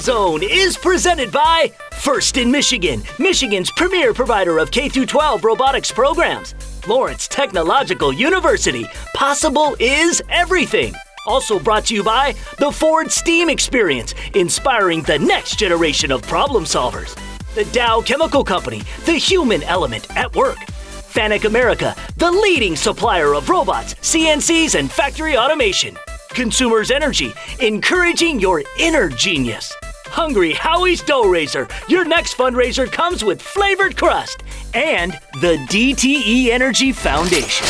RoboZone is presented by First in Michigan, Michigan's premier provider of K-12 robotics programs. Lawrence Technological University, possible is everything. Also brought to you by the Ford STEAM Experience, inspiring the next generation of problem solvers. The Dow Chemical Company, the human element at work. Fanuc America, the leading supplier of robots, CNCs, and factory automation. Consumers Energy, encouraging your inner genius. Hungry Howie's Dough Raiser, your next fundraiser comes with flavored crust. And the DTE Energy Foundation.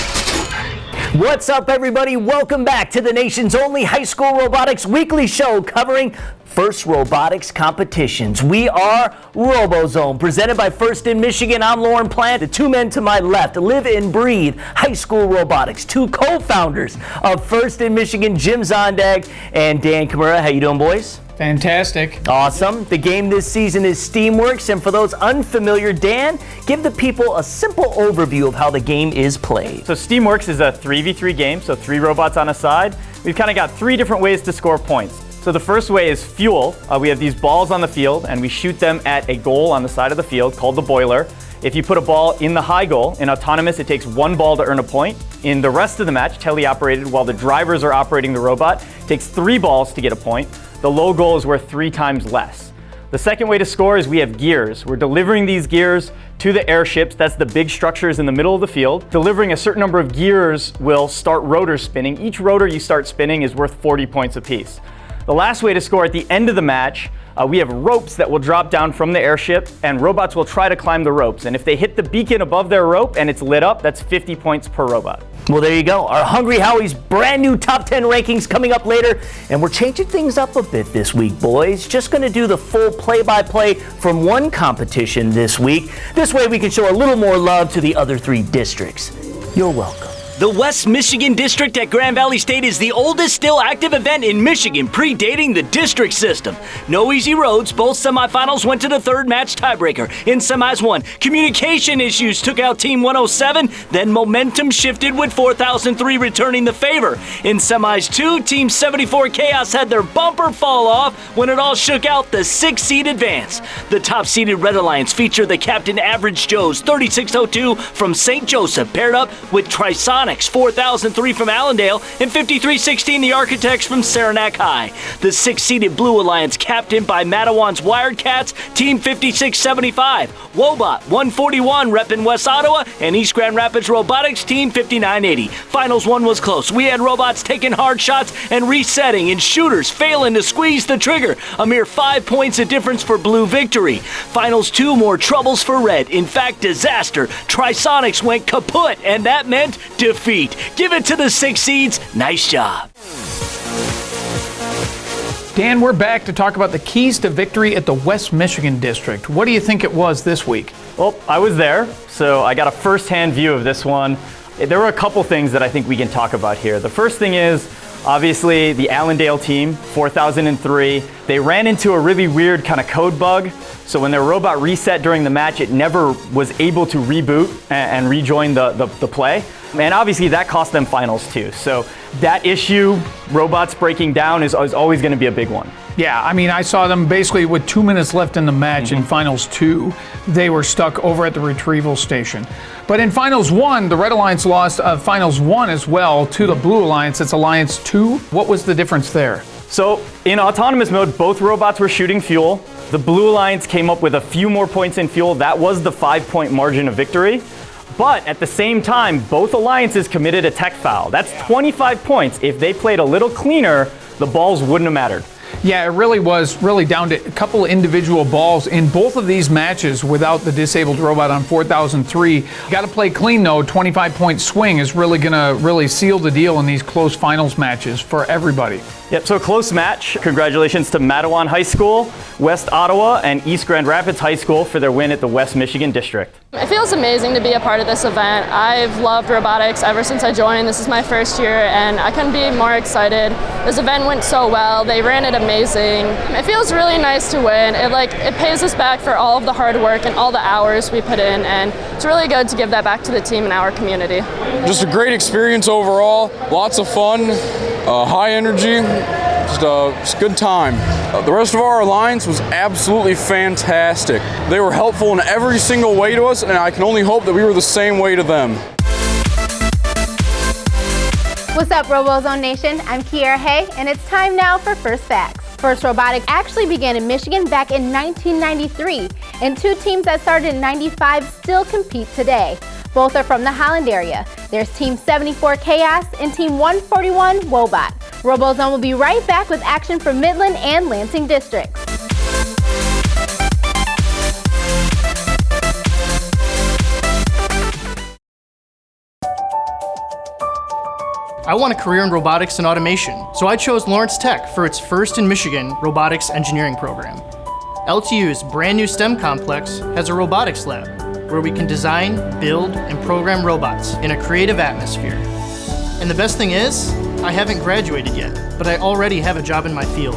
What's up, everybody? Welcome back to the nation's only high school robotics weekly show covering FIRST robotics competitions. We are RoboZone, presented by First in Michigan. I'm Lauren Plant. The two men to my left live and breathe high school robotics. Two co-founders of First in Michigan, Jim Zondag and Dan Kimura. How you doing, boys? Fantastic. Awesome. The game this season is Steamworks, and for those unfamiliar, Dan, give the people a simple overview of how the game is played. So Steamworks is a 3v3 game, so 3 robots on a side. We've kind of got 3 different ways to score points. So the first way is fuel. We have these balls on the field, and we shoot them at a goal on the side of the field called the boiler. If you put a ball in the high goal, in autonomous, it takes 1 ball to earn a point. In the rest of the match, tele-operated, while the drivers are operating the robot, it takes 3 balls to get a point. The low goal is worth 3 times less. The second way to score is we have gears. We're delivering these gears to the airships. That's the big structures in the middle of the field. Delivering a certain number of gears will start rotors spinning. Each rotor you start spinning is worth 40 points apiece. The last way to score at the end of the match, we have ropes that will drop down from the airship, and robots will try to climb the ropes. And if they hit the beacon above their rope and it's lit up, that's 50 points per robot. Well, there you go. Our Hungry Howie's brand new top 10 rankings coming up later. And we're changing things up a bit this week, boys. Just going to do the full play-by-play from one competition this week. This way we can show a little more love to the other 3 districts. You're welcome. The West Michigan District at Grand Valley State is the oldest still active event in Michigan, predating the district system. No easy roads. Both semifinals went to the 3rd match tiebreaker. In semis 1, communication issues took out Team 107. Then momentum shifted with 4003 returning the favor. In semis 2, Team 74 Chaos had their bumper fall off when it all shook out the 6-seed advance. The top-seeded Red Alliance featured the Captain Average Joes 3602 from St. Joseph, paired up with Trisonic 4003 from Allendale, and 5316 the Architects from Saranac High. The 6-seeded Blue Alliance, captained by Madawan's Wildcats, Team 5675. Wobot 141 repping West Ottawa, and East Grand Rapids Robotics Team 5980. Finals 1 was close. We had robots taking hard shots and resetting, and shooters failing to squeeze the trigger. A mere 5 points of difference for Blue victory. Finals 2, more troubles for Red. In fact, disaster. Trisonics went kaput, and that meant defeat. Give it to the 6 seeds. Nice job. Dan, we're back to talk about the keys to victory at the West Michigan District. What do you think it was this week? Well, I was there, so I got a first-hand view of this one. There were a couple things that I think we can talk about here. The first thing is, obviously, the Allendale team, 4003, they ran into a really weird kind of code bug. So when their robot reset during the match, it never was able to reboot and rejoin the play. And obviously that cost them finals too. So that issue, robots breaking down, is always going to be a big one. Yeah, I mean, I saw them basically with 2 minutes left in the match in Finals 2. They were stuck over at the retrieval station. But in Finals 1, the Red Alliance lost Finals 1 as well to the Blue Alliance. It's Alliance 2. What was the difference there? So in autonomous mode, both robots were shooting fuel. The Blue Alliance came up with a few more points in fuel. That was the 5-point margin of victory. But at the same time, both alliances committed a tech foul. That's 25 points. If they played a little cleaner, the balls wouldn't have mattered. Yeah, it really was down to a couple of individual balls in both of these matches without the disabled robot on 4003. Got to play clean though. 25-point swing is really going to seal the deal in these close finals matches for everybody. Yep, so close match. Congratulations to Madawan High School, West Ottawa, and East Grand Rapids High School for their win at the West Michigan District. It feels amazing to be a part of this event. I've loved robotics ever since I joined. This is my first year, and I couldn't be more excited. This event went so well. They ran it amazing. It feels really nice to win. It pays us back for all of the hard work and all the hours we put in, and it's really good to give that back to the team and our community. Just a great experience overall. Lots of fun, high energy. Just a good time. The rest of our alliance was absolutely fantastic. They were helpful in every single way to us, and I can only hope that we were the same way to them. What's up, RoboZone Nation? I'm Kiara Hay, and it's time now for First Facts. First Robotics actually began in Michigan back in 1993, and two teams that started in 95 still compete today. Both are from the Holland area. There's Team 74 Chaos and Team 141 Wobot. RoboZone will be right back with action from Midland and Lansing districts. I want a career in robotics and automation, so I chose Lawrence Tech for its first in Michigan robotics engineering program. LTU's brand new STEM complex has a robotics lab where we can design, build, and program robots in a creative atmosphere. And the best thing is, I haven't graduated yet, but I already have a job in my field.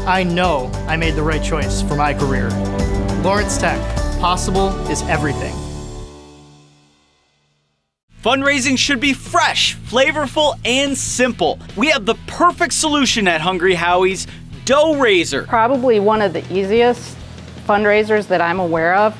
I know I made the right choice for my career. Lawrence Tech, possible is everything. Fundraising should be fresh, flavorful, and simple. We have the perfect solution at Hungry Howie's, Dough Raiser. Probably one of the easiest fundraisers that I'm aware of.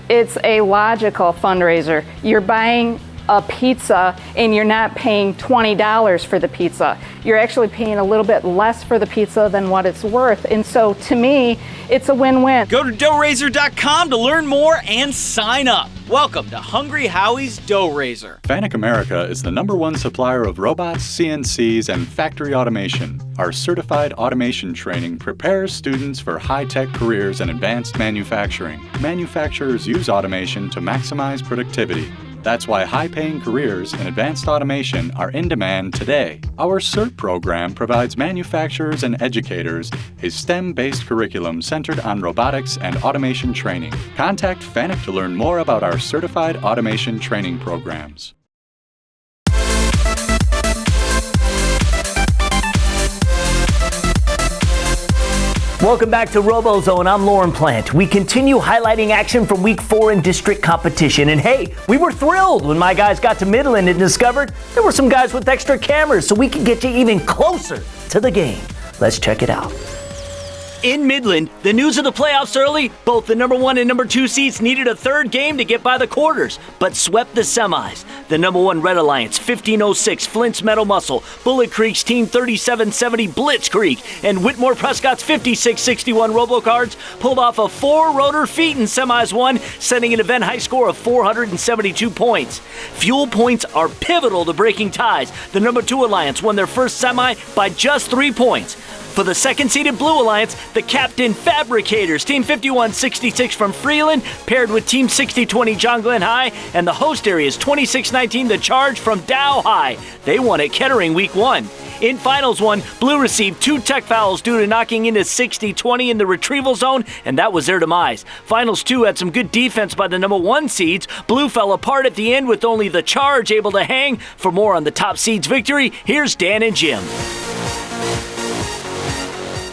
It's a logical fundraiser. You're buying a pizza and you're not paying $20 for the pizza. You're actually paying a little bit less for the pizza than what it's worth. And so to me, it's a win-win. Go to doughraiser.com to learn more and sign up. Welcome to Hungry Howie's Dough Raiser. FANUC America is the #1 supplier of robots, CNCs, and factory automation. Our certified automation training prepares students for high-tech careers in advanced manufacturing. Manufacturers use automation to maximize productivity. That's why high-paying careers in advanced automation are in demand today. Our CERT program provides manufacturers and educators a STEM-based curriculum centered on robotics and automation training. Contact FANUC to learn more about our certified automation training programs. Welcome back to RoboZone. I'm Lauren Plant. We continue highlighting action from Week 4 in district competition. And hey, we were thrilled when my guys got to Midland and discovered there were some guys with extra cameras so we could get you even closer to the game. Let's check it out. In Midland, the news of the playoffs early, both the #1 and #2 seeds needed a third game to get by the quarters, but swept the semis. The #1 Red Alliance, 1506, Flint's Metal Muscle, Bullet Creek's Team 3770 Blitzkrieg, and Whitmore Prescott's 5661 Robocards pulled off a 4-rotor feat in semis 1, setting an event high score of 472 points. Fuel points are pivotal to breaking ties. The #2 Alliance won their first semi by just 3 points. For the second-seeded Blue Alliance, the Captain Fabricators, Team 5166 from Freeland, paired with Team 6020 John Glenn High, and the host area's 2619 The Charge from Dow High. They won at Kettering Week 1. In Finals 1, Blue received 2 tech fouls due to knocking into 6020 in the retrieval zone, and that was their demise. Finals 2 had some good defense by the #1 seeds. Blue fell apart at the end with only The Charge able to hang. For more on the top seeds' victory, here's Dan and Jim.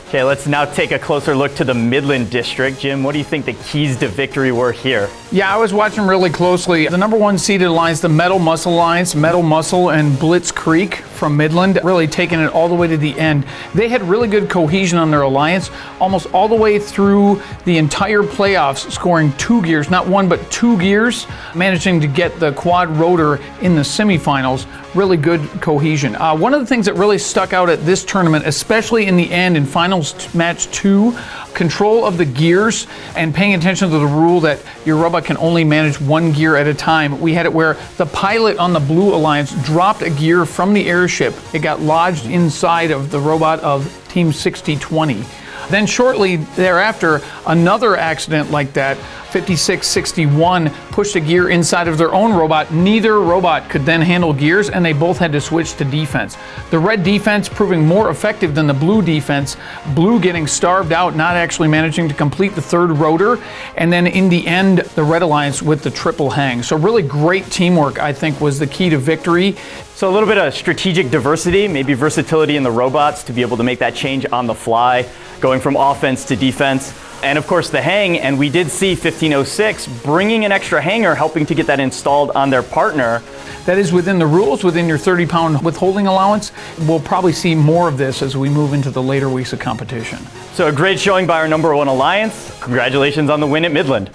Okay, let's now take a closer look to the Midland District. Jim, what do you think the keys to victory were here? Yeah, I was watching really closely. The #1 seeded alliance, the Metal Muscle Alliance, Metal Muscle and Blitz Creek from Midland, really taking it all the way to the end. They had really good cohesion on their alliance, almost all the way through the entire playoffs, scoring 2 gears, not 1, but 2 gears, managing to get the quad rotor in the semifinals. Really good cohesion. One of the things that really stuck out at this tournament, especially in the end in finals match 2, control of the gears and paying attention to the rule that your robot can only manage 1 gear at a time. We had it where the pilot on the Blue Alliance dropped a gear from the airship. It got lodged inside of the robot of Team 6020. Then shortly thereafter, another accident like that, 5661 pushed a gear inside of their own robot. Neither robot could then handle gears, and they both had to switch to defense. The red defense proving more effective than the blue defense. Blue getting starved out, not actually managing to complete the 3rd rotor, and then in the end, the Red Alliance with the triple hang. So really great teamwork, I think, was the key to victory. So a little bit of strategic diversity, maybe versatility in the robots to be able to make that change on the fly, going from offense to defense. and of course the hang, and we did see 1506 bringing an extra hanger, helping to get that installed on their partner. That is within the rules, within your 30-pound withholding allowance. We'll probably see more of this as we move into the later weeks of competition. So a great showing by our #1 alliance. Congratulations on the win at Midland.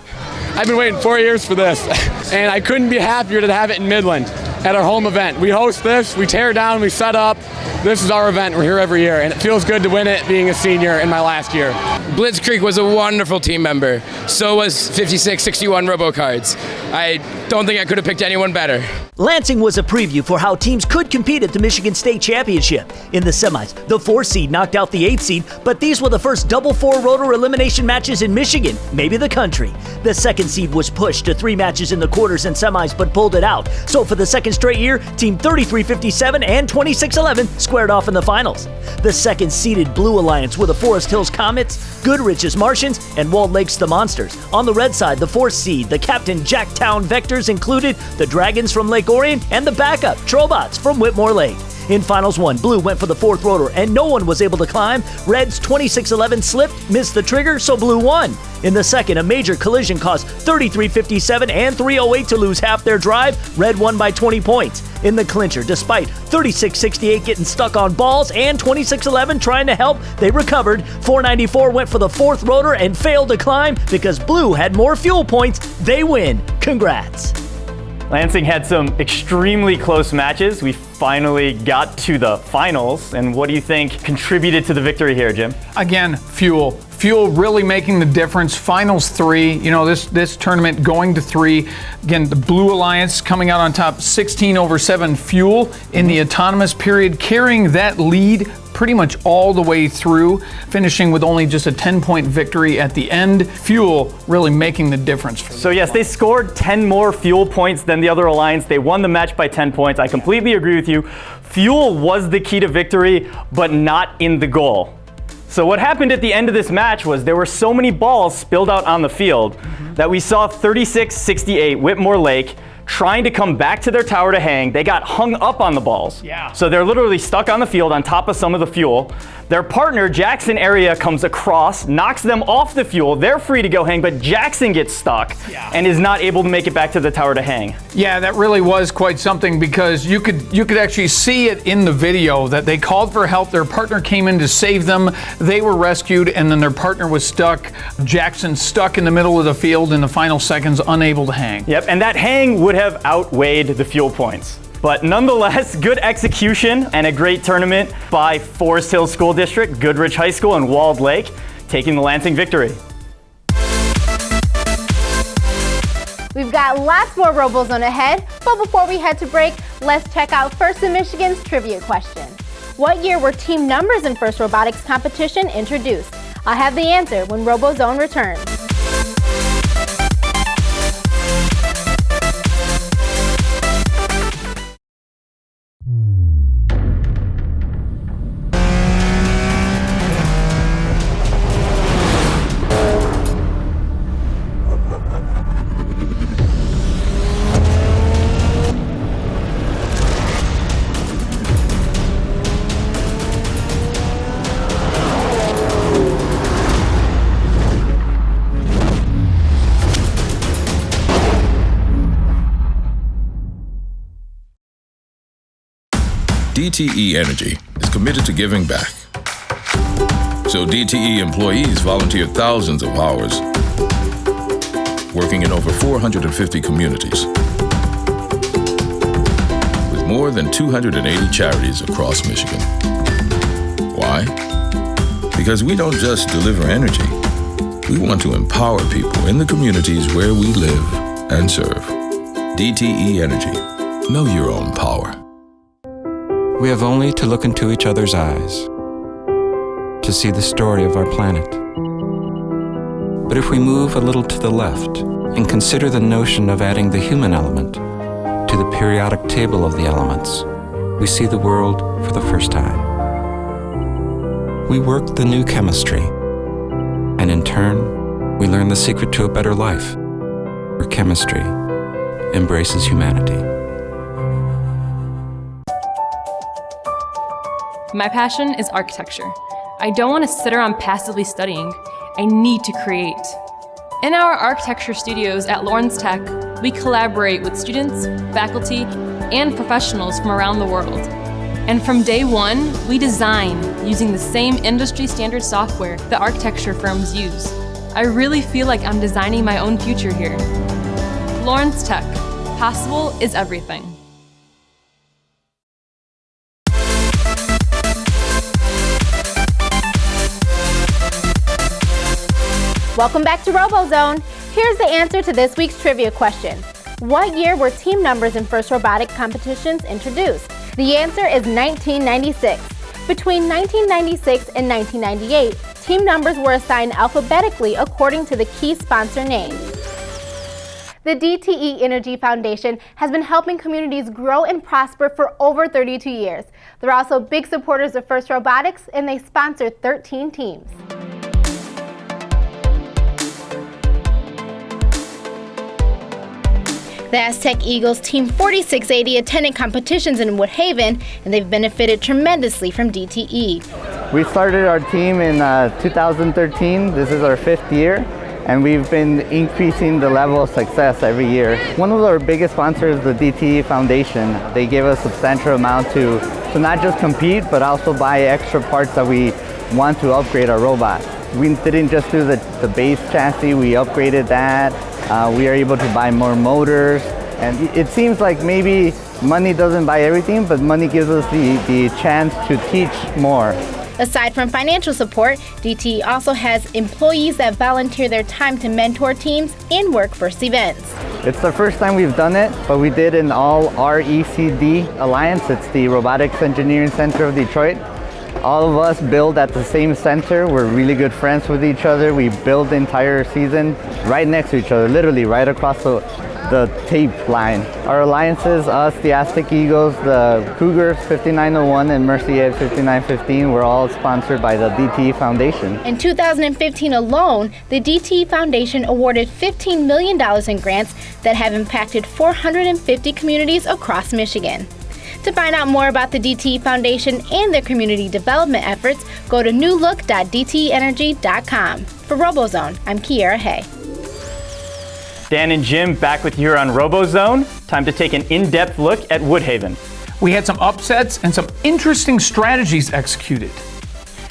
I've been waiting 4 years for this, and I couldn't be happier to have it in Midland at our home event. We host this, we tear down, we set up. This is our event. We're here every year, and it feels good to win it being a senior in my last year. Blitzkrieg was a wonderful team member. So was 5661 RoboCards. I don't think I could have picked anyone better. Lansing was a preview for how teams could compete at the Michigan State Championship. In the semis, the 4 seed knocked out the 8 seed, but these were the first double 4-rotor elimination matches in Michigan, maybe the country. The 2nd seed was pushed to 3 matches in the quarters and semis, but pulled it out. So for the 2nd straight year, Team 3357 and 2611 squared off in the finals. The 2nd seeded Blue Alliance were the Forest Hills Comets, Goodrich's Martians, and Walled Lake's the Monsters. On the red side, the 4th seed, the Captain Jacktown Vectors, included the Dragons from Lake Orion and the backup Trobots from Whitmore Lake. In Finals 1, Blue went for the 4th rotor, and no one was able to climb. Red's 2611 slipped, missed the trigger, so Blue won. In the 2nd, a major collision caused 3357 and 308 to lose half their drive. Red won by 20 points. In the clincher, despite 3668 getting stuck on balls and 2611 trying to help, they recovered. 494 went for the 4th rotor and failed to climb because Blue had more fuel points. They win. Congrats. Lansing had some extremely close matches. We finally got to the finals. And what do you think contributed to the victory here, Jim? Again, fuel. Fuel really making the difference. Finals 3, this tournament going to 3. Again, the Blue Alliance coming out on top, 16/7 fuel in the autonomous period, carrying that lead pretty much all the way through, finishing with only just a 10-point victory at the end. Fuel really making the difference. So yes, they scored 10 more fuel points than the other alliance. They won the match by 10 points. I completely agree with you. Fuel was the key to victory, but not in the goal. So what happened at the end of this match was there were so many balls spilled out on the field that we saw 3668 Whitmore Lake trying to come back to their tower to hang. They got hung up on the balls. Yeah. So they're literally stuck on the field on top of some of the fuel. Their partner, Jackson Area, comes across, knocks them off the fuel. They're free to go hang, but Jackson gets stuck and is not able to make it back to the tower to hang. Yeah, that really was quite something because you could actually see it in the video that they called for help. Their partner came in to save them. They were rescued, and then their partner was stuck. Jackson stuck in the middle of the field in the final seconds, unable to hang. Yep, and that hang would have outweighed the fuel points. But nonetheless, good execution and a great tournament by Forest Hills School District, Goodrich High School, and Walled Lake, taking the Lansing victory. We've got lots more RoboZone ahead, but before we head to break, let's check out First in Michigan's trivia question. What year were team numbers in First Robotics competition introduced? I'll have the answer when RoboZone returns. DTE Energy is committed to giving back. So DTE employees volunteer thousands of hours, working in over 450 communities, with more than 280 charities across Michigan. Why? Because we don't just deliver energy. We want to empower people in the communities where we live and serve. DTE Energy. Know your own power. We have only to look into each other's eyes to see the story of our planet. But if we move a little to the left and consider the notion of adding the human element to the periodic table of the elements, we see the world for the first time. We work the new chemistry, and in turn, we learn the secret to a better life, where chemistry embraces humanity. My passion is architecture. I don't want to sit around passively studying. I need to create. In our architecture studios at Lawrence Tech, we collaborate with students, faculty, and professionals from around the world. And from day one, we design using the same industry standard software that architecture firms use. I really feel like I'm designing my own future here. Lawrence Tech, possible is everything. Welcome back to RoboZone. Here's the answer to this week's trivia question. What year were team numbers in FIRST robotic competitions introduced? The answer is 1996. Between 1996 and 1998, team numbers were assigned alphabetically according to the key sponsor name. The DTE Energy Foundation has been helping communities grow and prosper for over 32 years. They're also big supporters of FIRST Robotics, and they sponsor 13 teams. The Aztec Eagles Team 4680 attended competitions in Woodhaven, and they've benefited tremendously from DTE. We started our team in 2013. This is our 5th year, and we've been increasing the level of success every year. One of our biggest sponsors is the DTE Foundation. They give us a substantial amount to not just compete, but also buy extra parts that we want to upgrade our robot. We didn't just do the base chassis, we upgraded that. We are able to buy more motors, and it seems like maybe money doesn't buy everything, but money gives us the chance to teach more. Aside from financial support, DTE also has employees that volunteer their time to mentor teams and work FIRST events. It's the first time we've done it, but we did an all RECD alliance. It's the Robotics Engineering Center of Detroit. All of us build at the same center. We're really good friends with each other. We build the entire season right next to each other, literally right across the tape line. Our alliances, us, the Aztec Eagles, the Cougars 5901 and Mercyhead 5915, were all sponsored by the DTE Foundation. In 2015 alone, the DTE Foundation awarded $15 million in grants that have impacted 450 communities across Michigan. To find out more about the DTE Foundation and their community development efforts, go to newlook.dteenergy.com. For RoboZone, I'm Kiara Hay. Dan and Jim back with you here on RoboZone. Time to take an in-depth look at Woodhaven. We had some upsets and some interesting strategies executed.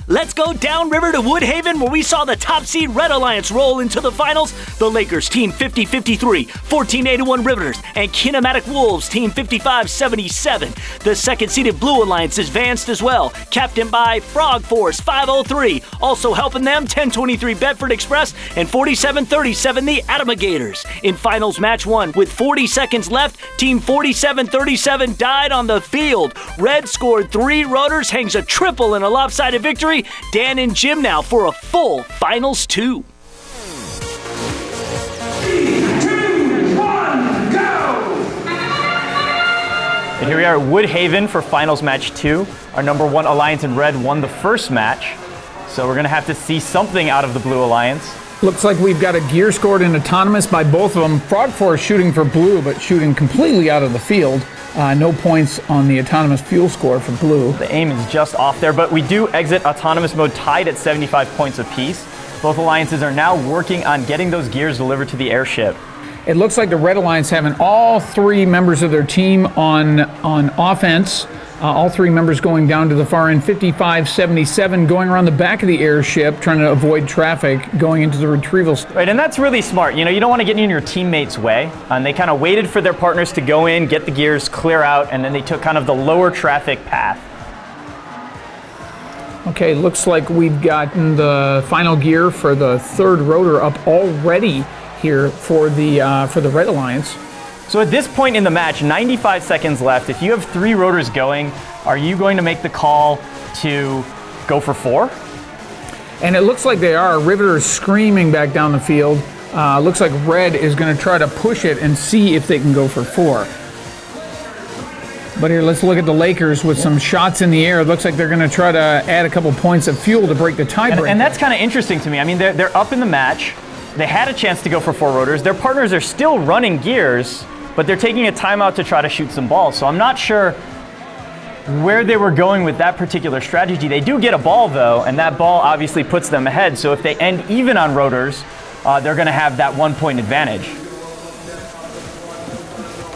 Let's go downriver to Woodhaven, where we saw the top seed Red Alliance roll into the finals. The Lakers Team 5053, 1481 Riveters, and Kinematic Wolves Team 5577. The second seeded Blue Alliance advanced as well, captained by Frog Force 503. Also helping them, 1023 Bedford Express and 4737 the Atomigators. In finals match 1, with 40 seconds left, Team 4737 died on the field. Red scored 3 rotors, hangs a triple in a lopsided victory. Dan and Jim now for a full Finals 2. 3, 2, 1, go! And here we are at Woodhaven for Finals Match 2. Our number 1 Alliance in Red won the first match, so we're going to have to see something out of the Blue Alliance. Looks like we've got a gear scored in autonomous by both of them. Frog Force shooting for Blue, but shooting completely out of the field. No points on the autonomous fuel score for Blue. The aim is just off there, but we do exit autonomous mode tied at 75 points apiece. Both alliances are now working on getting those gears delivered to the airship. It looks like the Red Alliance having all 3 members of their team on offense. All 3 members going down to the far end, 5577, going around the back of the airship, trying to avoid traffic going into the retrieval. Right, and that's really smart. You know, you don't want to get in your teammates' way. And they kind of waited for their partners to go in, get the gears, clear out, and then they took kind of the lower traffic path. Okay, looks like we've gotten the final gear for the 3rd rotor up already here for the Red Alliance. So at this point in the match, 95 seconds left. If you have 3 rotors going, are you going to make the call to go for 4? And it looks like they are. Riveters screaming back down the field. Looks like Red is going to try to push it and see if they can go for 4. But here, let's look at the Lakers with some shots in the air. It looks like they're going to try to add a couple points of fuel to break the tiebreaker. And that's kind of interesting to me. I mean, they're up in the match. They had a chance to go for 4 rotors. Their partners are still running gears, but they're taking a timeout to try to shoot some balls. So I'm not sure where they were going with that particular strategy. They do get a ball though, and that ball obviously puts them ahead. So if they end even on rotors, they're going to have that 1 point advantage.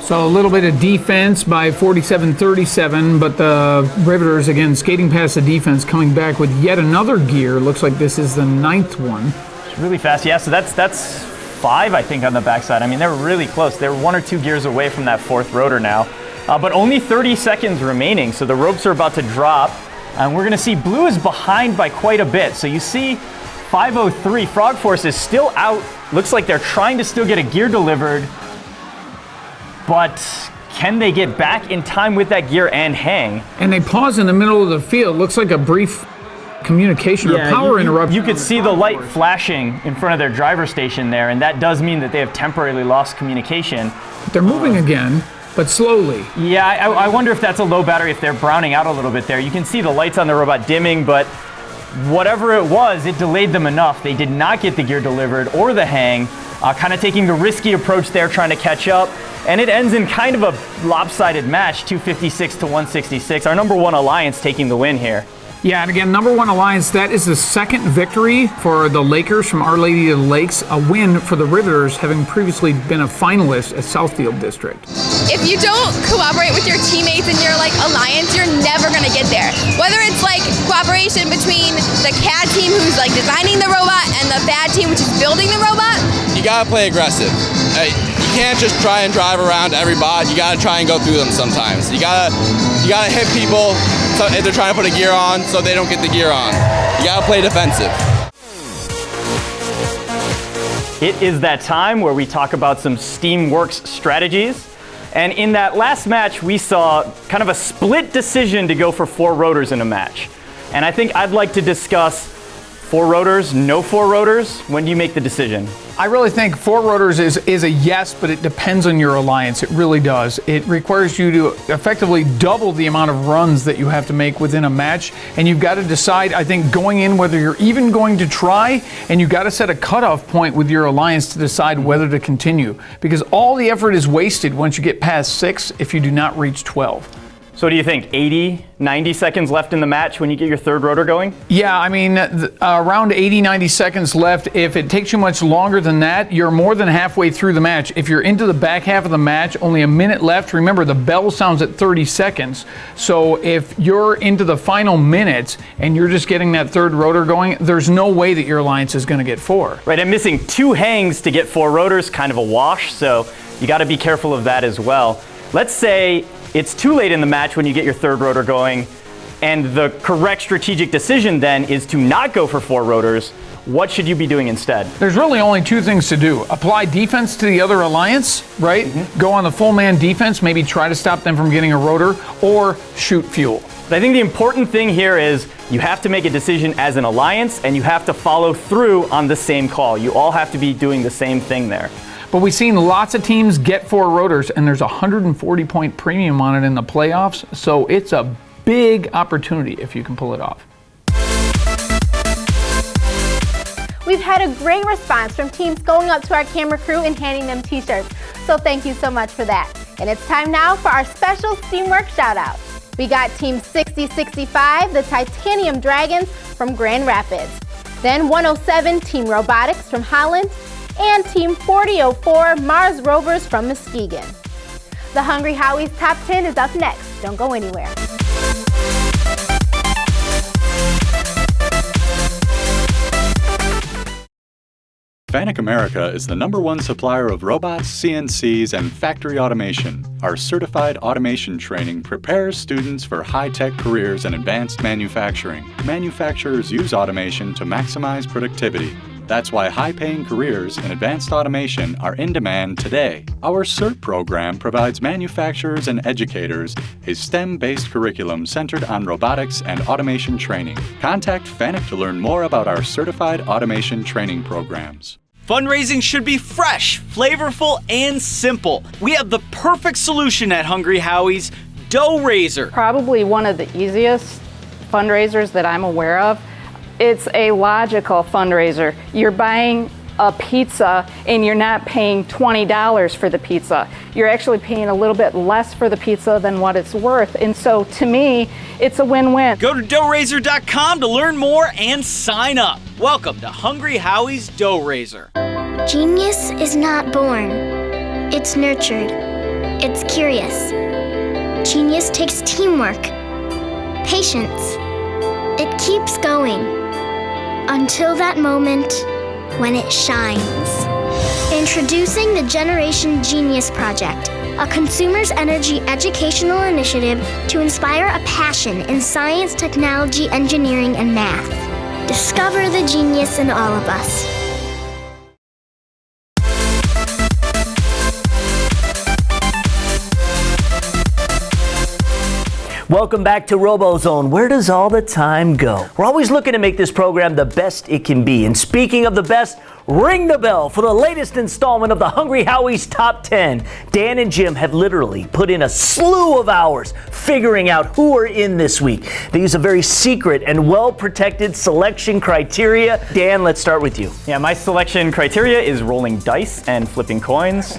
So a little bit of defense by 47-37, but the Riveters, again, skating past the defense, coming back with yet another gear. Looks like this is the 9th one. It's really fast. Yeah, so that's 5, I think, on the backside. I mean, they were really close. They were 1 or 2 gears away from that 4th rotor now. But only 30 seconds remaining, so the ropes are about to drop. And we're going to see blue is behind by quite a bit. So you see 5:03, Frog Force is still out. Looks like they're trying to still get a gear delivered. But can they get back in time with that gear and hang? And they pause in the middle of the field. Looks like a brief communication or power interruption. You could see the light flashing in front of their driver station there, and that does mean that they have temporarily lost communication. They're moving again, but slowly. Yeah, I wonder if that's a low battery, if they're browning out a little bit there. You can see the lights on the robot dimming, but whatever it was, it delayed them enough. They did not get the gear delivered or the hang, kind of taking the risky approach there, trying to catch up. And it ends in kind of a lopsided match, 256 to 166. Our number 1 alliance taking the win here. Yeah, and again, number 1 alliance, that is the 2nd victory for the Lakers from Our Lady of the Lakes, a win for the Riveters, having previously been a finalist at Southfield District. If you don't cooperate with your teammates in your alliance, you're never gonna get there. Whether it's cooperation between the CAD team who's designing the robot and the FAD team which is building the robot. You gotta play aggressive. You can't just try and drive around every bot. You gotta try and go through them sometimes. You gotta hit people if they're trying to put a gear on so they don't get the gear on. You gotta play defensive. It is that time where we talk about some Steamworks strategies. And in that last match, we saw kind of a split decision to go for 4 rotors in a match. And I think I'd like to discuss 4 rotors, no 4 rotors. When do you make the decision? I really think 4 rotors is a yes, but it depends on your alliance. It really does. It requires you to effectively double the amount of runs that you have to make within a match. And you've got to decide, I think, going in whether you're even going to try, and you've got to set a cutoff point with your alliance to decide whether to continue. Because all the effort is wasted once you get past 6 if you do not reach 12. So what do you think, 80, 90 seconds left in the match when you get your 3rd rotor going? Yeah, I mean, around 80, 90 seconds left. If it takes you much longer than that, you're more than halfway through the match. If you're into the back half of the match, only a minute left. Remember, the bell sounds at 30 seconds. So if you're into the final minutes and you're just getting that 3rd rotor going, there's no way that your alliance is going to get 4. Right, and missing 2 hangs to get 4 rotors, kind of a wash. So you got to be careful of that as well. Let's say it's too late in the match when you get your 3rd rotor going, and the correct strategic decision then is to not go for 4 rotors. What should you be doing instead? There's really only 2 things to do. Apply defense to the other alliance, right? Go on the full man defense, maybe try to stop them from getting a rotor, or shoot fuel. But I think the important thing here is you have to make a decision as an alliance, and you have to follow through on the same call. You all have to be doing the same thing there. But we've seen lots of teams get 4 rotors, and there's a 140-point premium on it in the playoffs, so it's a big opportunity if you can pull it off. We've had a great response from teams going up to our camera crew and handing them t-shirts, so thank you so much for that. And it's time now for our special Steamworks shout-out. We got Team 6065, the Titanium Dragons from Grand Rapids. Then 107 Team Robotics from Holland, and Team 4004 Mars Rovers from Muskegon. The Hungry Howie's Top 10 is up next. Don't go anywhere. FANUC America is the #1 supplier of robots, CNCs, and factory automation. Our certified automation training prepares students for high-tech careers in advanced manufacturing. Manufacturers use automation to maximize productivity. That's why high-paying careers in advanced automation are in demand today. Our CERT program provides manufacturers and educators a STEM-based curriculum centered on robotics and automation training. Contact FANUC to learn more about our certified automation training programs. Fundraising should be fresh, flavorful, and simple. We have the perfect solution at Hungry Howie's, Dough Raiser. Probably one of the easiest fundraisers that I'm aware of. It's a logical fundraiser. You're buying a pizza and you're not paying $20 for the pizza. You're actually paying a little bit less for the pizza than what it's worth. And so to me, it's a win-win. Go to DoughRaiser.com to learn more and sign up. Welcome to Hungry Howie's Dough Raiser. Genius is not born. It's nurtured. It's curious. Genius takes teamwork, patience. It keeps going until that moment when it shines. Introducing the Generation Genius Project, a consumer's energy educational initiative to inspire a passion in science, technology, engineering, and math. Discover the genius in all of us. Welcome back to RoboZone. Where does all the time go? We're always looking to make this program the best it can be. And speaking of the best, ring the bell for the latest installment of the Hungry Howie's Top 10. Dan and Jim have literally put in a slew of hours figuring out who are in this week. They use a very secret and well-protected selection criteria. Dan, let's start with you. Yeah, my selection criteria is rolling dice and flipping coins.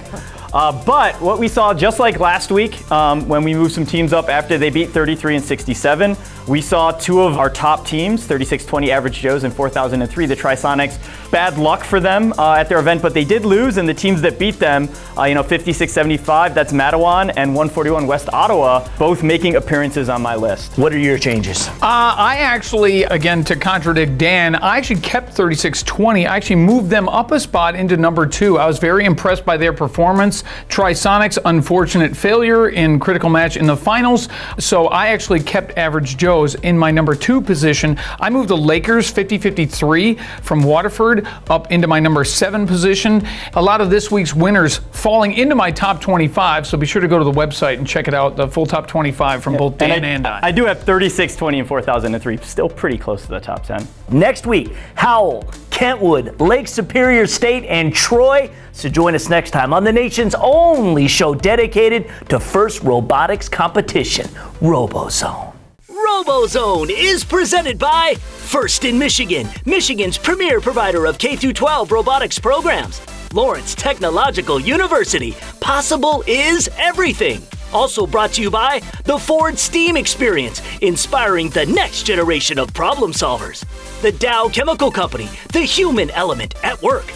But what we saw, just like last week, when we moved some teams up after they beat 33 and 67, we saw two of our top teams, 3620 Average Joes and 4003, the Trisonics. Bad luck for them at their event, but they did lose, and the teams that beat them, 5675, that's Matawan, and 141 West Ottawa, both making appearances on my list. What are your changes? I actually, again, to contradict Dan, I actually kept 3620. I actually moved them up a spot into number 2. I was very impressed by their performance. Trisonics' unfortunate failure in critical match in the finals, so I actually kept Average Joes in my number 2 position. I moved the Lakers 50-53 from Waterford up into my number 7 position. A lot of this week's winners falling into my top 25, so be sure to go to the website and check it out, the full top 25 from both Dan and I. I do have 3620 and 4003, still pretty close to the top 10. Next week, Howell, Kentwood, Lake Superior State, and Troy. So join us next time on the nation's only show dedicated to FIRST robotics competition, RoboZone. RoboZone is presented by First in Michigan, Michigan's premier provider of K-12 robotics programs. Lawrence Technological University, possible is everything. Also brought to you by the Ford STEAM Experience, inspiring the next generation of problem solvers. The Dow Chemical Company, the human element at work.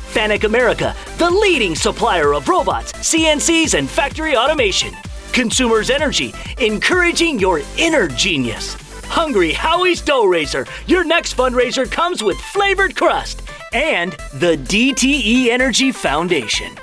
Fanuc America, the leading supplier of robots, CNCs, and factory automation. Consumers Energy, encouraging your inner genius. Hungry Howie's Dough Raiser, your next fundraiser comes with flavored crust. And the DTE Energy Foundation.